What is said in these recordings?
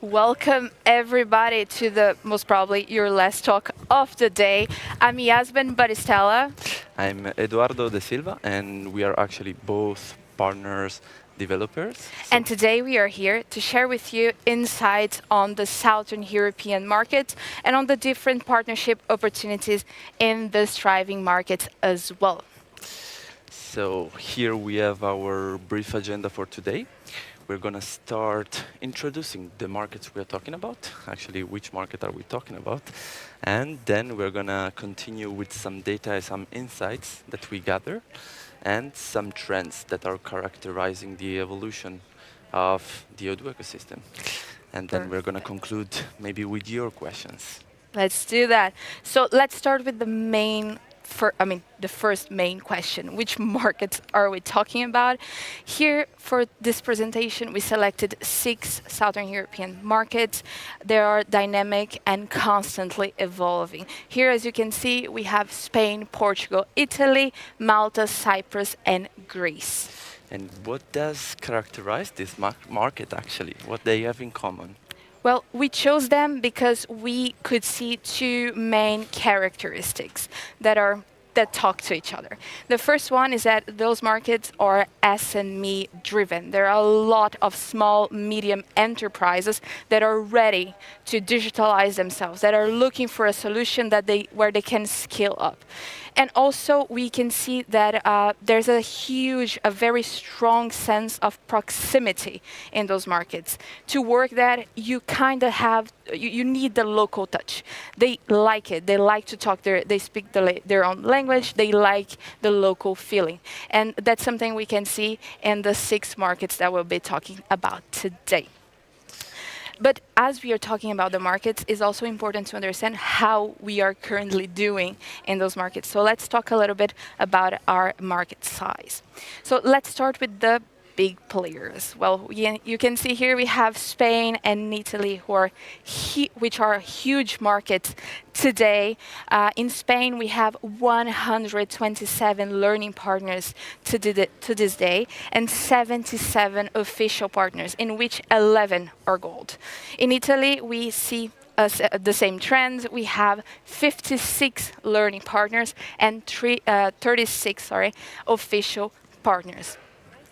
Welcome everybody to the most probably your last talk of the day. I'm Yasmin Baristella. I'm Eduardo de Silva, and we are actually both partners developers. And today we are here to share with you insights on the Southern European market and on the different partnership opportunities in the thriving markets as well. So here we have our brief agenda for today. We're going to start introducing the markets we're talking about, actually which market are we talking about, and then we're going to continue with some data, some insights that we gather, and some trends that are characterizing the evolution of the Odoo ecosystem. And then we're going to conclude maybe with your questions. Let's do that. So let's start with the the first main question. Which markets are we talking about? Here, for this presentation, we selected 6 Southern European markets. They are dynamic and constantly evolving. Here, as you can see, we have Spain, Portugal, Italy, Malta, Cyprus, and Greece. And what does characterize this market, actually? What they have in common? Well, we chose them because we could see 2 main characteristics that talk to each other. The first one is that those markets are SME driven. There are a lot of small, medium enterprises that are ready to digitalize themselves, that are looking for a solution where they can scale up. And also, we can see that there's a very strong sense of proximity in those markets. To work that, you kind of you need the local touch. They like it. They like to talk they speak their own language. They like the local feeling. And that's something we can see in the 6 markets that we'll be talking about today. But as we are talking about the markets, it's also important to understand how we are currently doing in those markets. So let's talk a little bit about our market size. So let's start with the big players. Well, you can see here we have Spain and Italy, which are huge markets today. In Spain, we have 127 learning partners to this day and 77 official partners, in which 11 are gold. In Italy, we see the same trends. We have 56 learning partners and 36 official partners.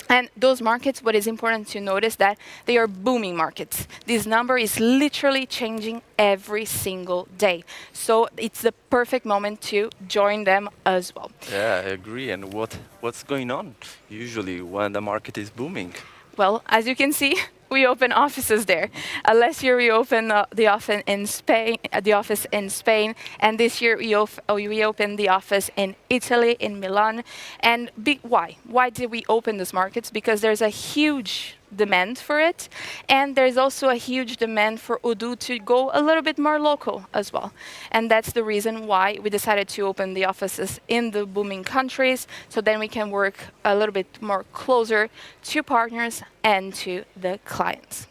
And those markets, what is important to notice that they are booming markets. This number is literally changing every single day. So it's the perfect moment to join them as well. Yeah, I agree. And what's going on usually when the market is booming? Well, as you can see, we open offices there. Last year we opened the office in Spain, and this year we opened the office in Italy, in Milan. And why? Why did we open those markets? Because there's a huge demand for it, and there's also a huge demand for Odoo to go a little bit more local as well. And that's the reason why we decided to open the offices in the booming countries, so then we can work a little bit more closer to partners and to the clients.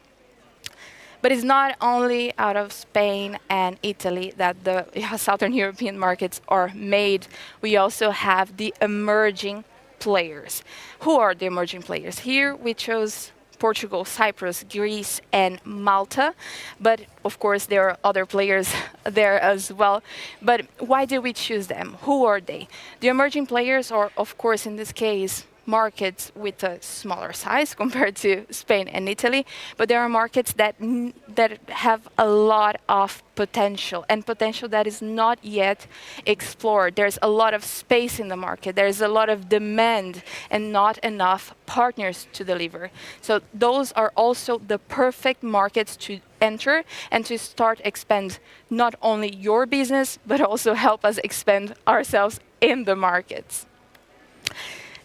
But it's not only out of Spain and Italy that the Southern European markets are made. We also have the emerging players. Who are the emerging players? Here we chose Portugal, Cyprus, Greece, and Malta. But of course, there are other players there as well. But why did we choose them? Who are they? The emerging players are, of course, in this case, markets with a smaller size compared to Spain and Italy, but there are markets that have a lot of potential, and potential that is not yet explored. There's a lot of space in the market, there's a lot of demand, and not enough partners to deliver. So those are also the perfect markets to enter and to start expand not only your business, but also help us expand ourselves in the markets.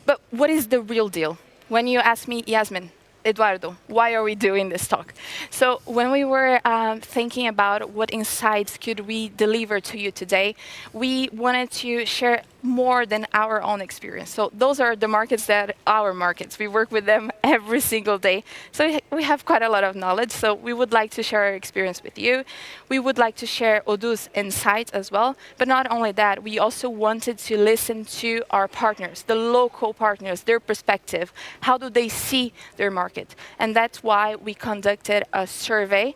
But what is the real deal? When you ask me, Yasmin, Eduardo, why are we doing this talk? So when we were thinking about what insights could we deliver to you today, we wanted to share more than our own experience. So those are the markets that our markets. We work with them every single day. So we have quite a lot of knowledge. So we would like to share our experience with you. We would like to share Odoo's insights as well. But not only that, we also wanted to listen to our partners, the local partners, their perspective. How do they see their market? And that's why we conducted a survey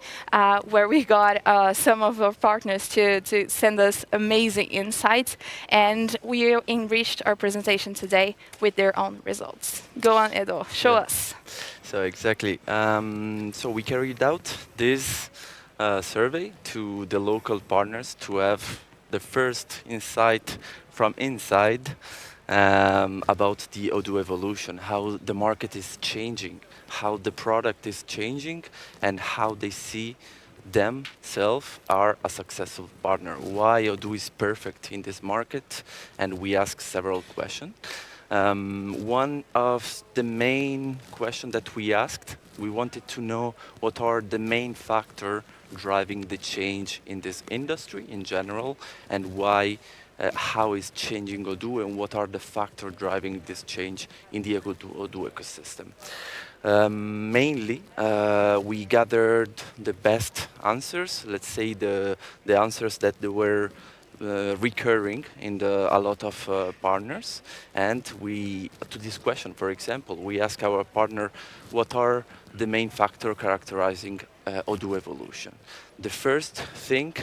where we got some of our partners to send us amazing insights. And we enriched our presentation today with their own results. Go on, Edo, show us. So exactly. So we carried out this survey to the local partners to have the first insight from inside about the Odoo evolution, how the market is changing, how the product is changing, and how they see themselves are a successful partner. Why Odoo is perfect in this market, and we ask several questions. One of the main questions that we asked, we wanted to know what are the main factors driving the change in this industry in general, and why, how is changing Odoo, and what are the factors driving this change in the Odoo ecosystem. Mainly, we gathered the best answers, let's say the answers that they were recurring in a lot of partners. And to this question, for example, we ask our partner, what are the main factors characterizing Odoo evolution? The first thing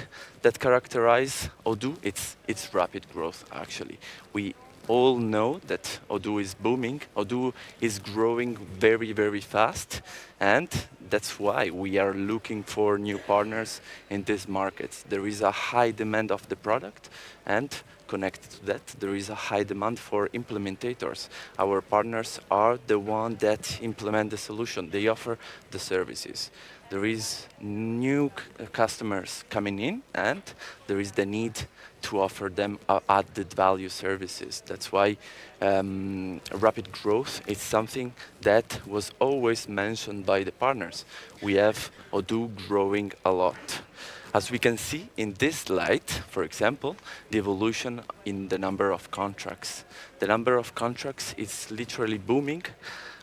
that characterize Odoo, it's rapid growth, actually. We all know that Odoo is booming. Odoo is growing very, very fast. And that's why we are looking for new partners in these markets. There is a high demand of the product, and connected to that, there is a high demand for implementators. Our partners are the ones that implement the solution. They offer the services. There is new customers coming in, and there is the need to offer them added value services. That's why rapid growth is something that was always mentioned by the partners. We have Odoo growing a lot. As we can see in this slide, for example, the evolution in the number of contracts. The number of contracts is literally booming.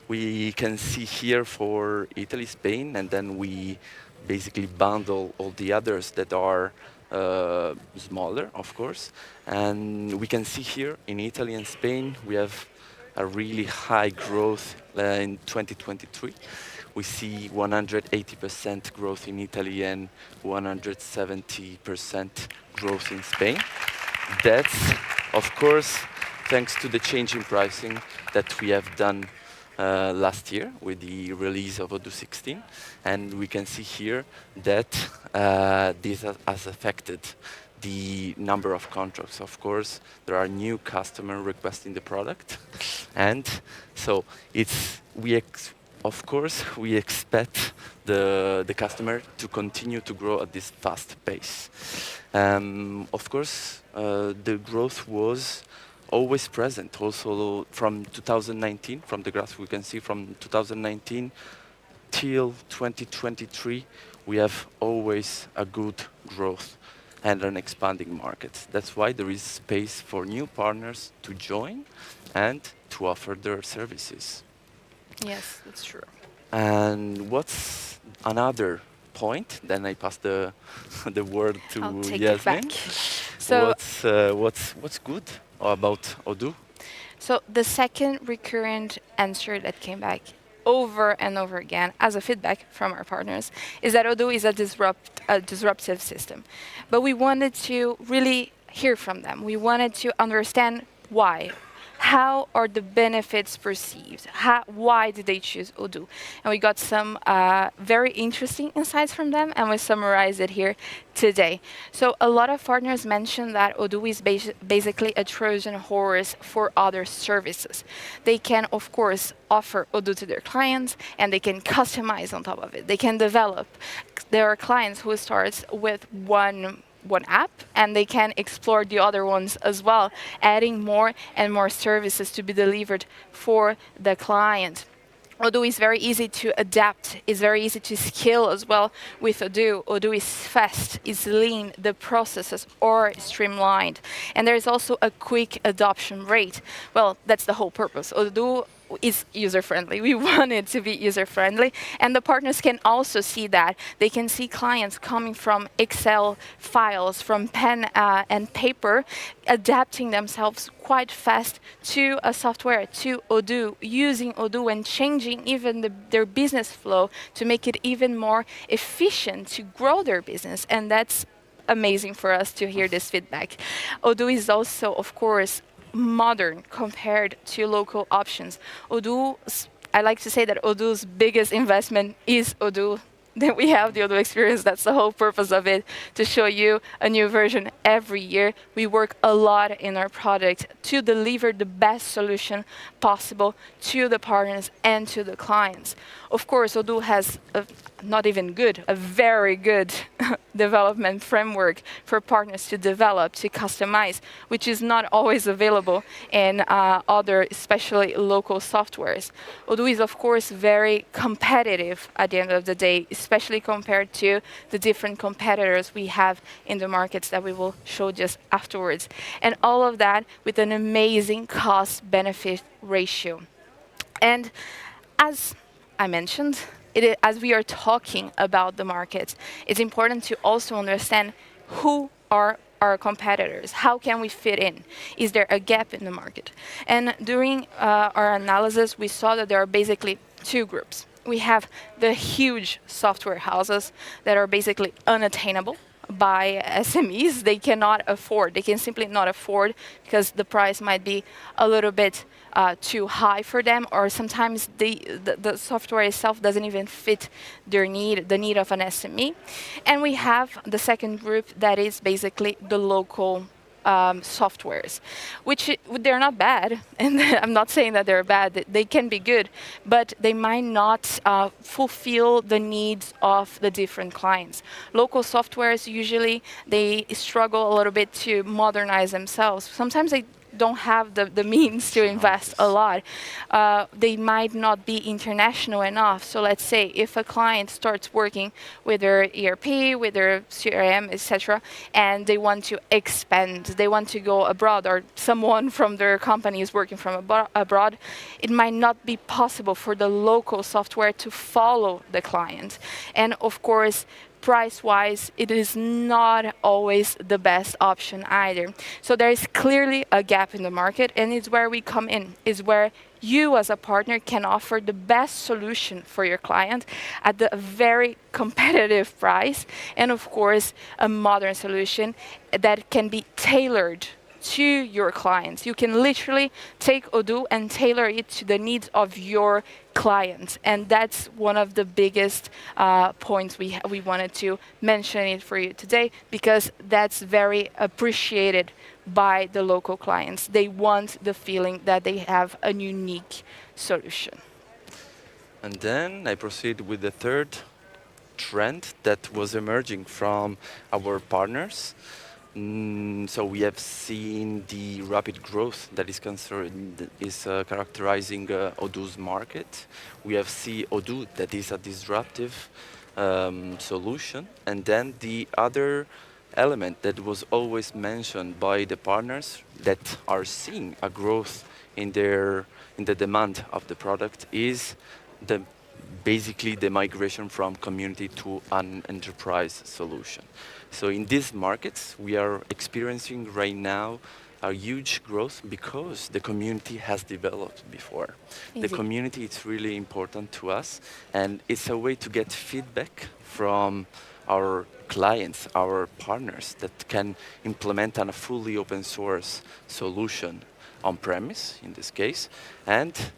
We can see here for Italy, Spain, and then we basically bundle all the others that are smaller, of course. And we can see here in Italy and Spain, we have a really high growth in 2023. We see 180% growth in Italy and 170% growth in Spain. That's, of course, thanks to the change in pricing that we have done last year with the release of Odoo 16. And we can see here that this has affected the number of contracts. Of course, there are new customers requesting the product. And so of course, we expect the customer to continue to grow at this fast pace. Of course, the growth was always present. Also from 2019, from the graph we can see from 2019 till 2023, we have always a good growth and an expanding market. That's why there is space for new partners to join and to offer their services. Yes, that's true. And what's another point? Then I pass the the word to I'll take it Yasmin. back. So, What's good about Odoo? so the second recurrent answer that came back over and over again as a feedback from our partners is that Odoo is a disruptive system. But we wanted to really hear from them. We wanted to understand why. How are the benefits perceived? Why did they choose Odoo? And we got some very interesting insights from them, and we summarize it here today. So a lot of partners mentioned that Odoo is basically a Trojan horse for other services. They can, of course, offer Odoo to their clients, and they can customize on top of it. They can develop. There are clients who start with one app, and they can explore the other ones as well, adding more and more services to be delivered for the client. Odoo is very easy to adapt, is very easy to scale as well with Odoo. Odoo is fast, is lean, the processes are streamlined. And there is also a quick adoption rate. Well, that's the whole purpose. Odoo is user-friendly. We want it to be user-friendly. And the partners can also see that. They can see clients coming from Excel files, from pen and paper, adapting themselves quite fast to a software, to Odoo, using Odoo and changing even their business flow to make it even more efficient to grow their business. And that's amazing for us to hear this feedback. Odoo is also, of course, modern compared to local options. I like to say that Odoo's biggest investment is Odoo. Then we have the Odoo experience. That's the whole purpose of it, to show you a new version every year. We work a lot in our product to deliver the best solution possible to the partners and to the clients. Of course, Odoo has not even good, a very good development framework for partners to develop, to customize, which is not always available in other, especially local softwares. Odoo is, of course, very competitive at the end of the day, especially compared to the different competitors we have in the markets that we will show just afterwards. And all of that with an amazing cost-benefit ratio. And as I mentioned, as we are talking about the market, it's important to also understand who are our competitors. How can we fit in? Is there a gap in the market? And during our analysis, we saw that there are basically two groups. We have the huge software houses that are basically unattainable by SMEs. They cannot afford. They can simply not afford because the price might be a little bit too high for them, or sometimes the software itself doesn't even fit their need, the need of an SME. And we have the second group that is basically the local softwares, which they're not bad, and I'm not saying that they're bad. They can be good, but they might not fulfill the needs of the different clients. Local softwares usually they struggle a little bit to modernize themselves. Sometimes they don't have the means to invest a lot. They might not be international enough. So let's say if a client starts working with their ERP, with their CRM, etc., and they want to expand, they want to go abroad, or someone from their company is working from abroad, it might not be possible for the local software to follow the client. And of course, price-wise, it is not always the best option either. So there is clearly a gap in the market, and it's where we come in, is where you as a partner can offer the best solution for your client at a very competitive price, and of course, a modern solution that can be tailored to your clients. You can literally take Odoo and tailor it to the needs of your clients. And that's one of the biggest points we wanted to mention it for you today, because that's very appreciated by the local clients. They want the feeling that they have a unique solution. And then I proceed with the third trend that was emerging from our partners. So we have seen the rapid growth that is characterizing Odoo's market. We have seen Odoo that is a disruptive solution, and then the other element that was always mentioned by the partners that are seeing a growth in the demand of the product is basically the migration from community to an enterprise solution. So in these markets, we are experiencing right now a huge growth because the community has developed before. The community is really important to us, and it's a way to get feedback from our clients, our partners that can implement a fully open source solution on-premise in this case, and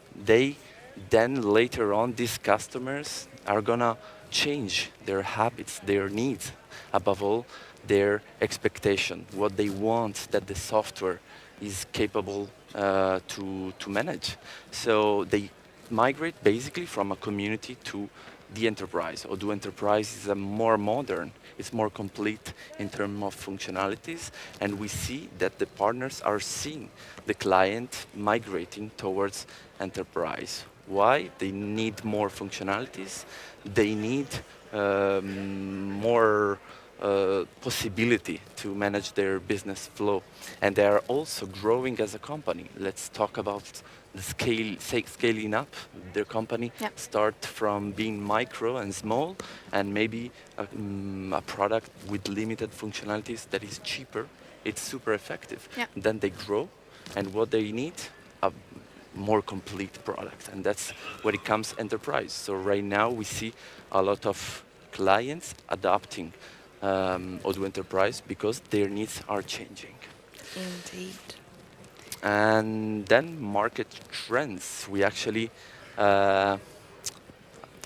then later on these customers are gonna change their habits, their needs, above all their expectation, what they want that the software is capable to manage. So they migrate basically from a community to the enterprise. Odoo Enterprise is a more modern, it's more complete in terms of functionalities, and we see that the partners are seeing the client migrating towards enterprise Why? They need more functionalities. They need more possibility to manage their business flow. And they are also growing as a company. Let's talk about the scaling up their company. Yeah. Start from being micro and small, and maybe a product with limited functionalities that is cheaper. It's super effective. Yeah. Then they grow, and what they need, a more complete product, and that's where it comes enterprise. So right now we see a lot of clients adopting Odoo Enterprise because their needs are changing. Indeed. And then market trends. We actually, uh,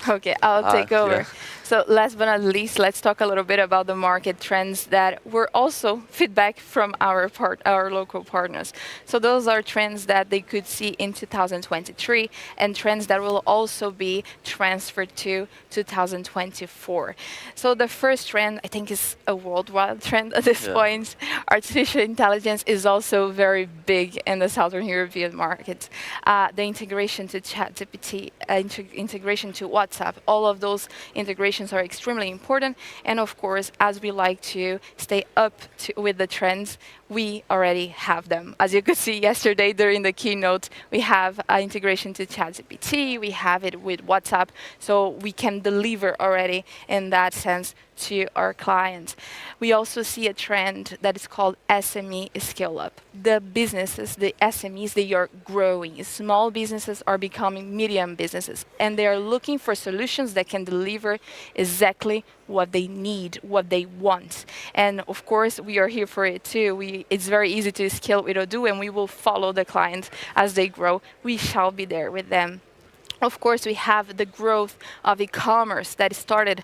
Okay, I'll take yeah, over. So last but not least, let's talk a little bit about the market trends that were also feedback from our local partners. So those are trends that they could see in 2023 and trends that will also be transferred to 2024. So the first trend, I think, is a worldwide trend at this yeah, point. Artificial intelligence is also very big in the Southern European market. The integration to ChatGPT, integration to WhatsApp, all of those integrations are extremely important. And of course, as we like to stay up with the trends, we already have them. As you could see yesterday during the keynote, we have integration to ChatGPT, we have it with WhatsApp, so we can deliver already in that sense to our clients. We also see a trend that is called SME scale up. The businesses, the SMEs, they are growing. Small businesses are becoming medium businesses, and they are looking for solutions that can deliver exactly what they need, what they want. And of course, we are here for it too. It's very easy to scale with Odoo, and we will follow the clients as they grow. We shall be there with them. Of course, we have the growth of e-commerce that started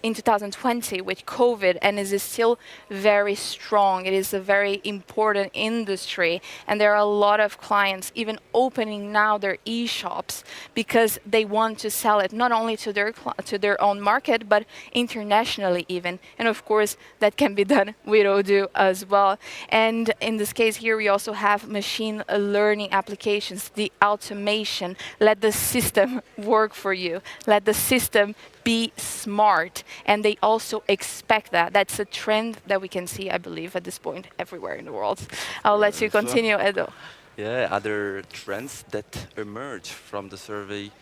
in 2020 with COVID and is still very strong. It is a very important industry, and there are a lot of clients even opening now their e-shops because they want to sell it not only to their own market but internationally even. And of course, that can be done with Odoo as well. And in this case here, we also have machine learning applications, the automation. Let the system work for you. Let the system be smart, and they also expect that. That's a trend that we can see, I believe, at this point everywhere in the world. I'll let you as well. continue, Edo. Yeah, other trends that emerge from the survey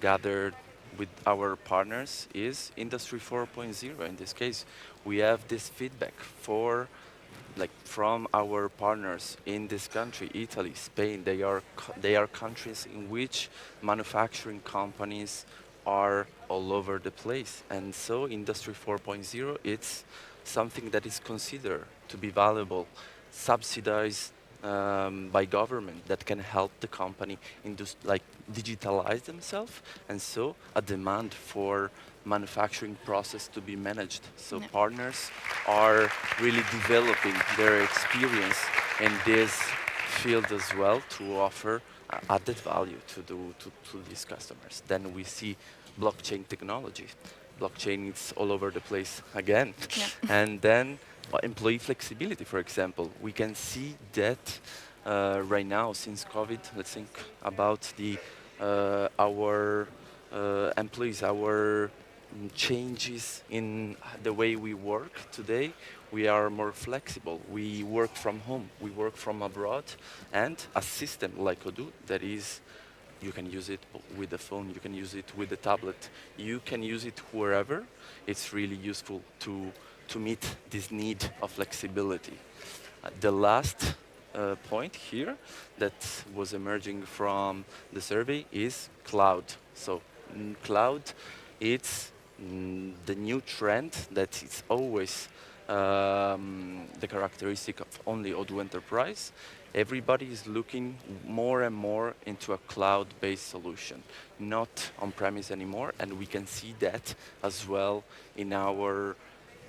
gathered with our partners is Industry 4.0. In this case, we have this feedback for like from our partners in this country, Italy, Spain. They are countries in which manufacturing companies are all over the place, and so Industry 4.0, it's something that is considered to be valuable, subsidized by government, that can help the company like digitalize themselves, and so a demand for manufacturing process to be managed. So Yeah. partners are really developing their experience in this field as well to offer added value to these customers. Then we see blockchain technology. Blockchain is all over the place again. Yeah. And then employee flexibility, for example. We can see that right now, since COVID, let's think about our employees, our changes in the way we work today. We are more flexible. We work from home. We work from abroad, and a system like Odoo that is, you can use it with the phone, you can use it with the tablet, you can use it wherever. It's really useful to meet this need of flexibility. The last point here that was emerging from the survey is cloud. So cloud, it's the new trend that is always the characteristic of only Odoo Enterprise. Everybody is looking more and more into a cloud-based solution, not on-premise anymore, and we can see that as well in our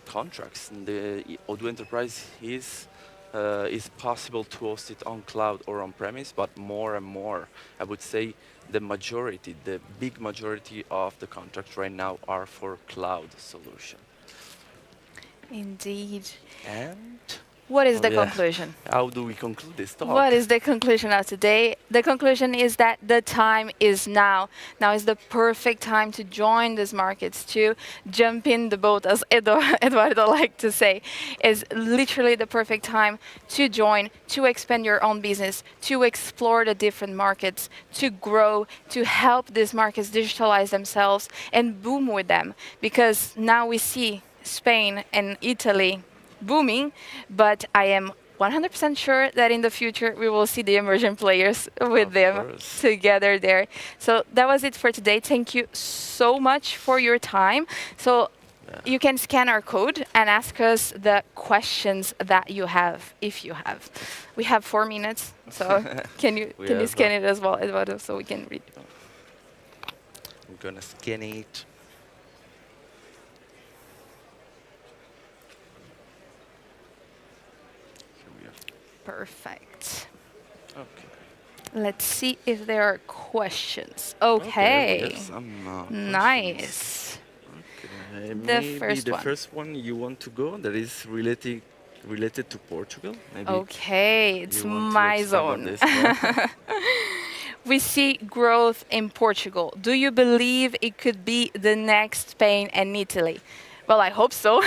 contracts. The Odoo Enterprise is possible to host it on cloud or on premise, but more and more, I would say the majority, the big majority of the contracts right now are for cloud solution. Indeed. And What is Oh the yeah. conclusion? How do we conclude this What talk? is the conclusion of today? The conclusion is that the time is now. Now is the perfect time to join these markets, to jump in the boat, as Eduardo liked to say. Is literally the perfect time to join, to expand your own business, to explore the different markets, to grow, to help these markets digitalize themselves and boom with them. Because now we see Spain and Italy booming, but I am 100% sure that in the future we will see the emerging players with Of them course. together there. So that was it for today. Thank you so much for your time. So Yeah. you can scan our code and ask us the questions that you have, if you have. We have 4 minutes, so We can you have. scan it as well, Eduardo, so we can read? I'm gonna scan it. Here we are. Perfect. Okay. Let's see if there are questions. Okay, we Okay. have some questions. Nice. Okay, The maybe first the one. first one you want to go that is related to Portugal. Maybe Okay, it's you want to my expand on zone. this. Yeah. We see growth in Portugal. Do you believe it could be the next Spain and Italy? Well, I hope so.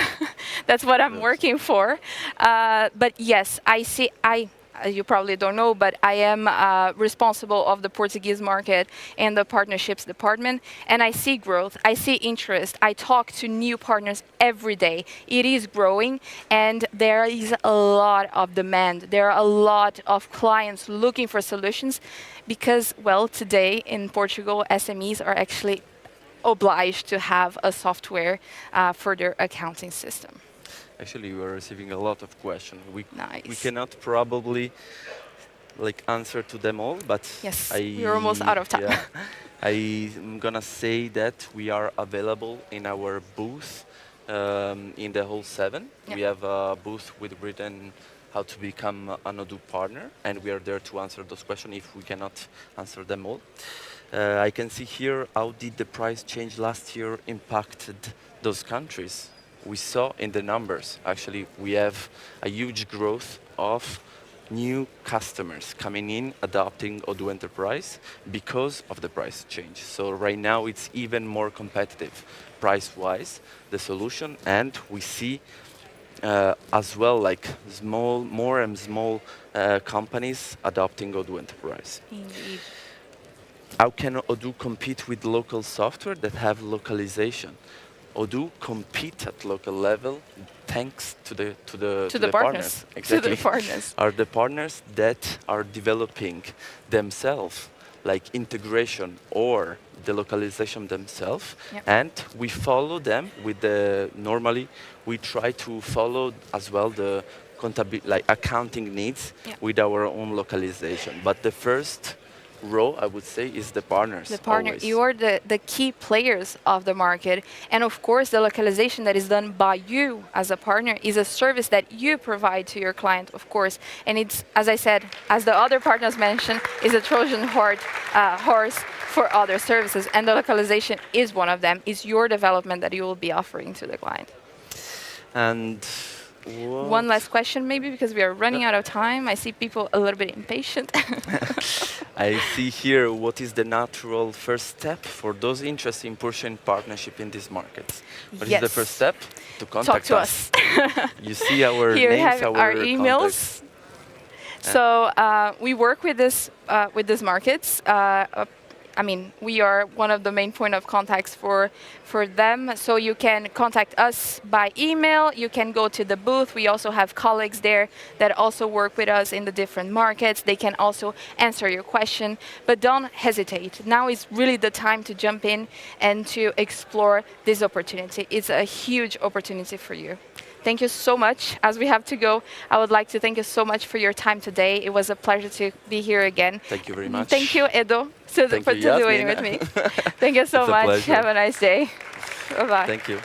That's what I'm Yes. working for. But yes, I see. You probably don't know, but I am responsible of the Portuguese market and the partnerships department, and I see growth. I see interest. I talk to new partners every day. It is growing, and there is a lot of demand. There are a lot of clients looking for solutions, because well, today in Portugal, SMEs are actually obliged to have a software for their accounting system. Actually, we are receiving a lot of questions. We Nice. cannot probably like answer to them all, but Yes, we're almost I out of time. yeah, I'm gonna say that we are available in our booth in the whole 7. Yeah. We have a booth with written how to become an Odoo partner, and we are there to answer those questions if we cannot answer them all. I can see here how did the price change last year impacted those countries. We saw in the numbers, actually, we have a huge growth of new customers coming in, adopting Odoo Enterprise because of the price change. So right now it's even more competitive price-wise, the solution, and we see as well like more and small companies adopting Odoo Enterprise. Indeed. How can Odoo compete with local software that have localization? Odoo compete at local level thanks to To the the partners. partners. To the Exactly. partners. Are the partners that are developing themselves, like integration or the localization themselves, Yep. and we follow them with the normally we try to follow as well the like accounting needs Yeah. with our own localization. But the first row, I would say, is the partners. The partner, Always. you are the key players of the market. And of course, the localization that is done by you as a partner is a service that you provide to your client, of course. And it's, as I said, as the other partners mentioned, is a Trojan horse for other services. And the localization is one of them, is your development that you will be offering to the client. And One last question, maybe, because we are running out of time. I see people a little bit impatient. I see here what is the natural first step for those interested in pursuing partnership in these markets. What is the first step? To Talk contact to us. us. You see our Here we names, have our contacts. emails. So we work with these markets. I mean, we are one of the main point of contacts for them. So you can contact us by email. You can go to the booth. We also have colleagues there that also work with us in the different markets. They can also answer your question. But don't hesitate. Now is really the time to jump in and to explore this opportunity. It's a huge opportunity for you. Thank you so much. As we have to go, I would like to thank you so much for your time today. It was a pleasure to be here again. Thank you very much. Thank you, Edo, for doing it with me. Thank you so It's a much. pleasure. Have a nice day. Bye-bye. Thank you.